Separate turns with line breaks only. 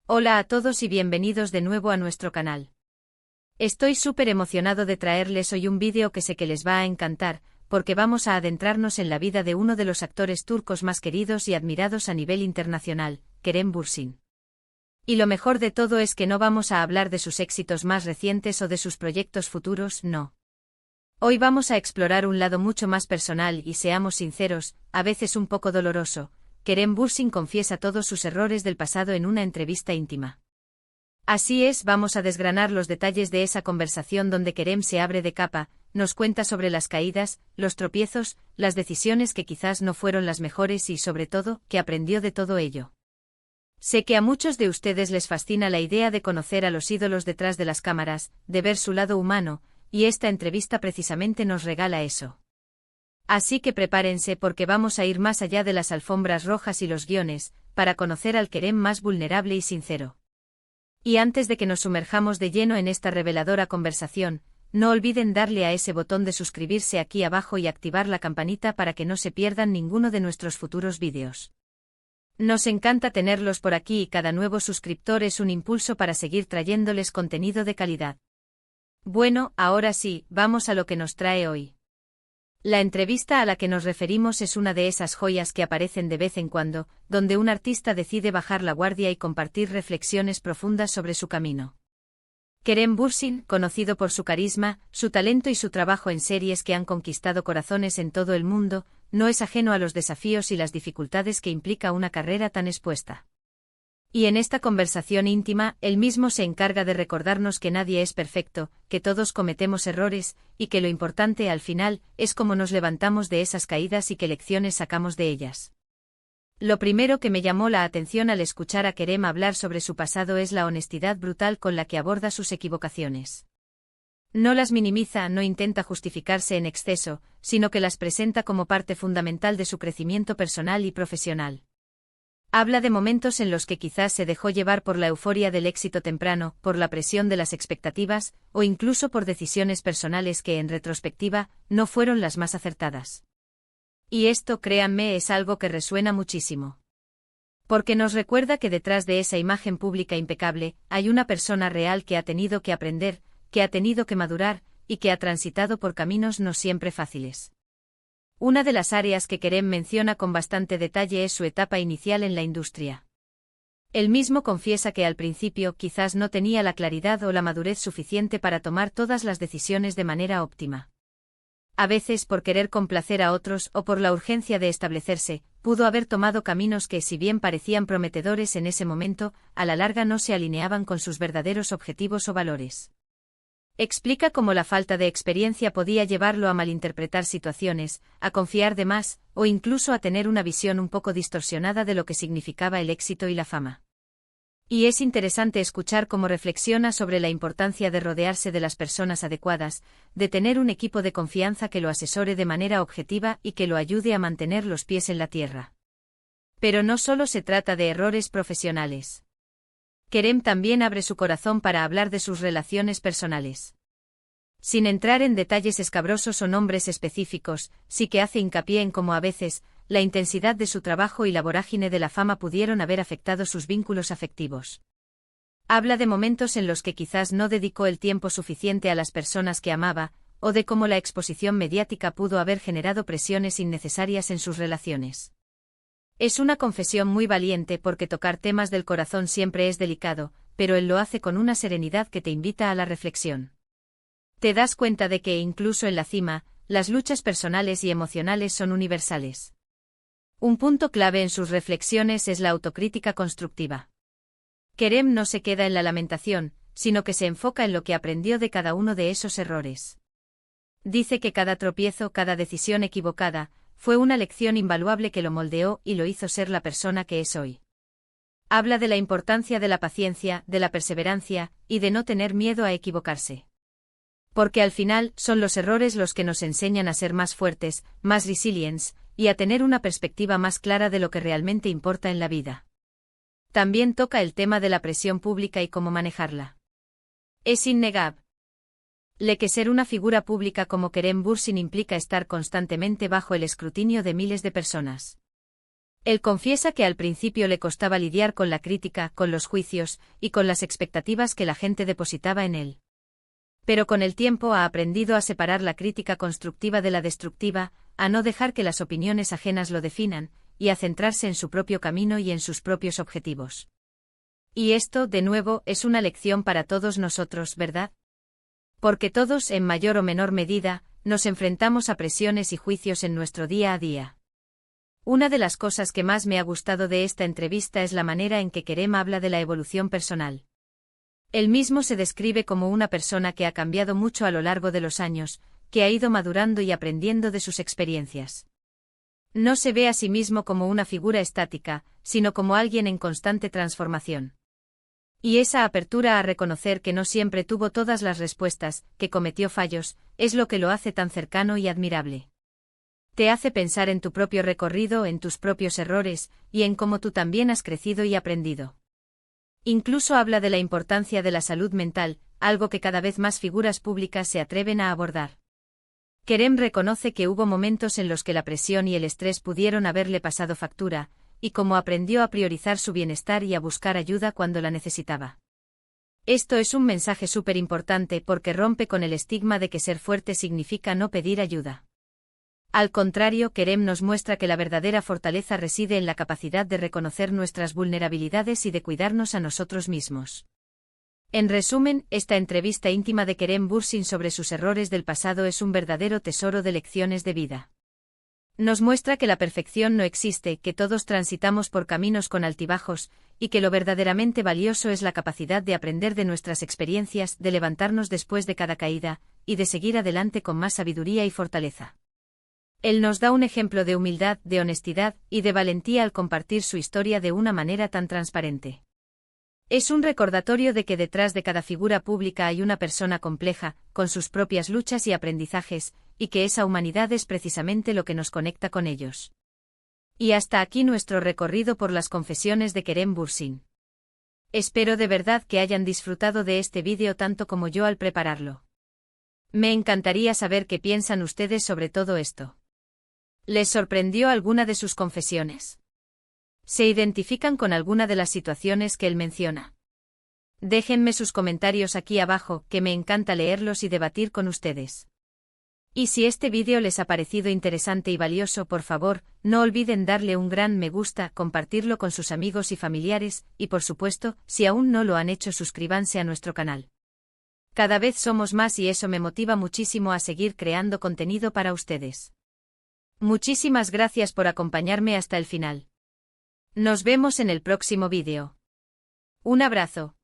Hola a todos y bienvenidos de nuevo a nuestro canal. Estoy súper emocionado de traerles hoy un vídeo que sé que les va a encantar, porque vamos a adentrarnos en la vida de uno de los actores turcos más queridos y admirados a nivel internacional, Kerem Bürsin. Y lo mejor de todo es que no vamos a hablar de sus éxitos más recientes o de sus proyectos futuros, no. Hoy vamos a explorar un lado mucho más personal y, seamos sinceros, a veces un poco doloroso. Kerem Bürsin confiesa todos sus errores del pasado en una entrevista íntima. Así es, vamos a desgranar los detalles de esa conversación donde Kerem se abre de capa, nos cuenta sobre las caídas, los tropiezos, las decisiones que quizás no fueron las mejores y, sobre todo, que aprendió de todo ello. Sé que a muchos de ustedes les fascina la idea de conocer a los ídolos detrás de las cámaras, de ver su lado humano, y esta entrevista precisamente nos regala eso. Así que prepárense porque vamos a ir más allá de las alfombras rojas y los guiones, para conocer al Kerem más vulnerable y sincero. Y antes de que nos sumerjamos de lleno en esta reveladora conversación, no olviden darle a ese botón de suscribirse aquí abajo y activar la campanita para que no se pierdan ninguno de nuestros futuros vídeos. Nos encanta tenerlos por aquí y cada nuevo suscriptor es un impulso para seguir trayéndoles contenido de calidad. Bueno, ahora sí, vamos a lo que nos trae hoy. La entrevista a la que nos referimos es una de esas joyas que aparecen de vez en cuando, donde un artista decide bajar la guardia y compartir reflexiones profundas sobre su camino. Kerem Bürsin, conocido por su carisma, su talento y su trabajo en series que han conquistado corazones en todo el mundo, no es ajeno a los desafíos y las dificultades que implica una carrera tan expuesta. Y en esta conversación íntima, él mismo se encarga de recordarnos que nadie es perfecto, que todos cometemos errores, y que lo importante al final es cómo nos levantamos de esas caídas y qué lecciones sacamos de ellas. Lo primero que me llamó la atención al escuchar a Kerem hablar sobre su pasado es la honestidad brutal con la que aborda sus equivocaciones. No las minimiza, no intenta justificarse en exceso, sino que las presenta como parte fundamental de su crecimiento personal y profesional. Habla de momentos en los que quizás se dejó llevar por la euforia del éxito temprano, por la presión de las expectativas, o incluso por decisiones personales que, en retrospectiva, no fueron las más acertadas. Y esto, créanme, es algo que resuena muchísimo. Porque nos recuerda que detrás de esa imagen pública impecable, hay una persona real que ha tenido que aprender, que ha tenido que madurar, y que ha transitado por caminos no siempre fáciles. Una de las áreas que Kerem menciona con bastante detalle es su etapa inicial en la industria. Él mismo confiesa que al principio quizás no tenía la claridad o la madurez suficiente para tomar todas las decisiones de manera óptima. A veces, por querer complacer a otros o por la urgencia de establecerse, pudo haber tomado caminos que, si bien parecían prometedores en ese momento, a la larga no se alineaban con sus verdaderos objetivos o valores. Explica cómo la falta de experiencia podía llevarlo a malinterpretar situaciones, a confiar de más, o incluso a tener una visión un poco distorsionada de lo que significaba el éxito y la fama. Y es interesante escuchar cómo reflexiona sobre la importancia de rodearse de las personas adecuadas, de tener un equipo de confianza que lo asesore de manera objetiva y que lo ayude a mantener los pies en la tierra. Pero no solo se trata de errores profesionales. Kerem también abre su corazón para hablar de sus relaciones personales. Sin entrar en detalles escabrosos o nombres específicos, sí que hace hincapié en cómo a veces, la intensidad de su trabajo y la vorágine de la fama pudieron haber afectado sus vínculos afectivos. Habla de momentos en los que quizás no dedicó el tiempo suficiente a las personas que amaba, o de cómo la exposición mediática pudo haber generado presiones innecesarias en sus relaciones. Es una confesión muy valiente porque tocar temas del corazón siempre es delicado, pero él lo hace con una serenidad que te invita a la reflexión. Te das cuenta de que, incluso en la cima, las luchas personales y emocionales son universales. Un punto clave en sus reflexiones es la autocrítica constructiva. Kerem no se queda en la lamentación, sino que se enfoca en lo que aprendió de cada uno de esos errores. Dice que cada tropiezo, cada decisión equivocada, fue una lección invaluable que lo moldeó y lo hizo ser la persona que es hoy. Habla de la importancia de la paciencia, de la perseverancia, y de no tener miedo a equivocarse. Porque al final, son los errores los que nos enseñan a ser más fuertes, más resilientes, y a tener una perspectiva más clara de lo que realmente importa en la vida. También toca el tema de la presión pública y cómo manejarla. Es innegable que ser una figura pública como Kerem Bürsin implica estar constantemente bajo el escrutinio de miles de personas. Él confiesa que al principio le costaba lidiar con la crítica, con los juicios, y con las expectativas que la gente depositaba en él. Pero con el tiempo ha aprendido a separar la crítica constructiva de la destructiva, a no dejar que las opiniones ajenas lo definan, y a centrarse en su propio camino y en sus propios objetivos. Y esto, de nuevo, es una lección para todos nosotros, ¿verdad? Porque todos, en mayor o menor medida, nos enfrentamos a presiones y juicios en nuestro día a día. Una de las cosas que más me ha gustado de esta entrevista es la manera en que Kerem habla de la evolución personal. Él mismo se describe como una persona que ha cambiado mucho a lo largo de los años, que ha ido madurando y aprendiendo de sus experiencias. No se ve a sí mismo como una figura estática, sino como alguien en constante transformación. Y esa apertura a reconocer que no siempre tuvo todas las respuestas, que cometió fallos, es lo que lo hace tan cercano y admirable. Te hace pensar en tu propio recorrido, en tus propios errores, y en cómo tú también has crecido y aprendido. Incluso habla de la importancia de la salud mental, algo que cada vez más figuras públicas se atreven a abordar. Kerem reconoce que hubo momentos en los que la presión y el estrés pudieron haberle pasado factura, y cómo aprendió a priorizar su bienestar y a buscar ayuda cuando la necesitaba. Esto es un mensaje súper importante porque rompe con el estigma de que ser fuerte significa no pedir ayuda. Al contrario, Kerem nos muestra que la verdadera fortaleza reside en la capacidad de reconocer nuestras vulnerabilidades y de cuidarnos a nosotros mismos. En resumen, esta entrevista íntima de Kerem Bürsin sobre sus errores del pasado es un verdadero tesoro de lecciones de vida. Nos muestra que la perfección no existe, que todos transitamos por caminos con altibajos, y que lo verdaderamente valioso es la capacidad de aprender de nuestras experiencias, de levantarnos después de cada caída, y de seguir adelante con más sabiduría y fortaleza. Él nos da un ejemplo de humildad, de honestidad y de valentía al compartir su historia de una manera tan transparente. Es un recordatorio de que detrás de cada figura pública hay una persona compleja, con sus propias luchas y aprendizajes, y que esa humanidad es precisamente lo que nos conecta con ellos. Y hasta aquí nuestro recorrido por las confesiones de Kerem Bürsin. Espero de verdad que hayan disfrutado de este vídeo tanto como yo al prepararlo. Me encantaría saber qué piensan ustedes sobre todo esto. ¿Les sorprendió alguna de sus confesiones? ¿Se identifican con alguna de las situaciones que él menciona? Déjenme sus comentarios aquí abajo, que me encanta leerlos y debatir con ustedes. Y si este vídeo les ha parecido interesante y valioso, por favor, no olviden darle un gran me gusta, compartirlo con sus amigos y familiares, y por supuesto, si aún no lo han hecho, suscríbanse a nuestro canal. Cada vez somos más y eso me motiva muchísimo a seguir creando contenido para ustedes. Muchísimas gracias por acompañarme hasta el final. Nos vemos en el próximo vídeo. Un abrazo.